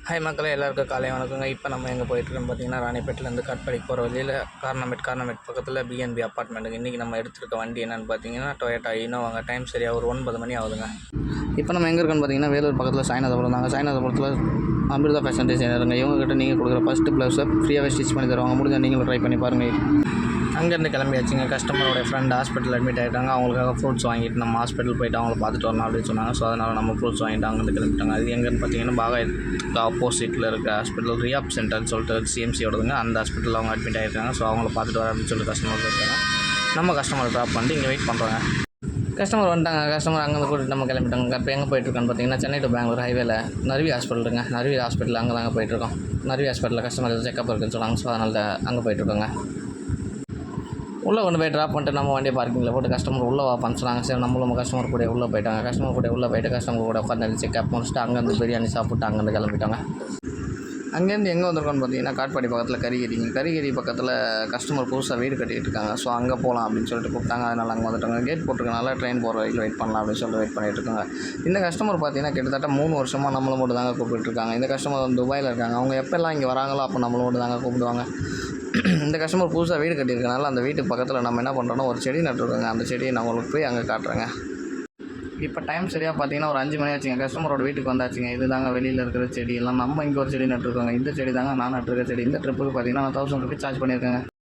Hi மக்களே, எல்லாருக்கும் காலை வணக்கங்க. இப்போ நம்ம எங்கே போயிட்டுருக்கோன்னு பார்த்தீங்கன்னா, ராணிப்பேட்டிலேருந்து காட்பாடிக்கு போகிற வழியில் கார்னமெட் பக்கத்தில் பிஎன்பி அப்பார்ட்மெண்ட்டுக்கு. இன்றைக்கி நம்ம எடுத்துருக்க வண்டி என்னென்னு பார்த்தீங்கன்னா, டொயோட்டா இனோவாங்க. டைம் சரியாக ஒரு 9 மணி ஆகுதுங்க. இப்போ நம்ம எங்கே இருக்கோன்னு பார்த்தீங்கன்னா, வேலூர் பக்கத்தில் சாய்நாதபுரம் தாங்க. சாய்நாதபுரத்தில் அமிர்தா ஃபேஷன் டிசைனருங்க. இவங்ககிட்ட நீங்கள் கொடுக்குற ஃபஸ்ட்டு ப்ளவுஸை ஃப்ரீயாகவே ஸ்டிச் பண்ணி தருவாங்க. முடிஞ்சால் நீங்களும் ட்ரை பண்ணி பாருங்கள். அங்கேருந்து கிளம்பியாச்சுங்க. கஸ்டமரோட ஃப்ரெண்ட் ஹாஸ்பிட்டல் அட்மிட் ஆகிட்டாங்க. அவங்களுக்காக ஃப்ரூட்ஸ் வாங்கிட்டு நம்ம ஹாஸ்பிட்டல் போய்ட்டு அவங்கள பார்த்துட்டு வரணும் அப்படின்னு சொன்னாங்க. ஸோ அதனால் நம்ம ஃப்ரூட்ஸ் வாங்கிட்டு அங்கேருந்து கிளம்பிட்டாங்க. அது எங்கேன்னு பார்த்தீங்கன்னா, பாகாயத்துக்கு ஆப்போசிட்டில் இருக்க ஹாஸ்பிட்டல் ரியாப் சென்டர்னு சொல்லிட்டு சிஎம்சியோடதுங்க. அந்த ஹாஸ்பிட்டலில் அவங்க அட்மிட் ஆகிருக்காங்க. ஸோ அவங்கள பார்த்துட்டு வர அப்படின்னு சொல்லிட்டு கஸ்டமர் இருக்காங்க. நம்ம கஸ்டமரை ட்ராப் பண்ணிட்டு இங்கே வெயிட் பண்ணுறாங்க. கஸ்டமர் வந்துட்டாங்க. கஸ்டமர் அங்கேருந்து கூட்டிட்டு நம்ம கிளம்பிட்டாங்க. இப்போ எங்கே போயிட்டுருக்கோன்னு பார்த்தீங்கன்னா, சென்னை டு பெங்களூர் ஹைவேல நர்வி ஹாஸ்பிட்டலுங்க. நர்வி ஹாஸ்பிட்டல் அங்கே தாங்க போயிட்டுருக்கோம். நர்வி ஹாஸ்பிட்டலில் கஸ்டமர் செக்அப் இருக்குன்னு சொன்னாங்க. ஸோ அதனால் அங்கே போயிட்டுருக்கோங்க. உள்ளே கொண்டு போய் ட்ராப் பண்ணிட்டு நம்ம வண்டியை பார்க்கிங்கில் போட்டு கஸ்டமர் உள்ளே வாப்பான்னு சொன்னாங்க. சரி, நம்மளும் கஸ்டமர் கூட உள்ளே போயிட்டாங்க. கஸ்டமர் கூட உள்ளே போயிட்டு கஸ்டமர் கூட உட்காந்து செக்அப் முடிச்சுட்டு அங்கேருந்து பிரியாணி சாப்பிட்டு அங்கேருந்து கிளம்பிட்டாங்க. அங்கேருந்து எங்கே வந்திருக்கோன்னு பார்த்தீங்கன்னா, காட்பாடி பக்கத்தில் கரிகிரி பக்கத்தில் கஸ்டமர் புதுசாக வீடு கட்டிகிட்டு இருக்காங்க. ஸோ அங்கே போகலாம் அப்படின்னு சொல்லிட்டு கூப்பிட்டாங்க. அதனால் அங்கே வந்துட்டாங்க. கேட் போட்டிருக்கனால ட்ரெயின் போகிற வரைக்கும் வெயிட் பண்ணலாம் அப்படின்னு சொல்லிட்டு வெயிட் பண்ணிட்டு இருக்காங்க. இந்த கஸ்டமர் பார்த்தீங்கன்னா கிட்டத்தட்ட 3 வருஷமாக நம்மளும் மட்டும் தாங்க கூப்பிட்டுருக்காங்க. இந்த கஸ்டமர் வந்து துபாயில் இருக்காங்க. அவங்க எப்போல்லாம் இங்கே வராங்களோ அப்போ நம்மளும் மட்டும் தாங்க கூப்பிடுவாங்க. இந்த கஸ்டமர் புதுசாக வீடு கட்டியிருக்கனால அந்த வீட்டுக்கு பக்கத்தில் நம்ம என்ன பண்ணுறோன்னா ஒரு செடி நட்டுருக்கோங்க. அந்த செடியை நான் உங்களுக்கு போய் அங்கே காட்டுறேங்க. இப்போ டைம் சரியாக பார்த்தீங்கன்னா ஒரு 5 மணி ஆச்சுங்க. கஸ்டமரோட வீட்டுக்கு வந்தாச்சுங்க. இது தாங்க வெளியில் இருக்கிற செடி எல்லாம். நம்ம இங்கே ஒரு செடி நட்டுருக்கோங்க. இந்த செடி தாங்க நான் நட்டுருக்க செடி. இந்த ட்ரிப்புக்கு பார்த்தீங்கன்னா நான் 1000 ரூபீஸ் சார்ஜ் பண்ணியிருக்கேங்க.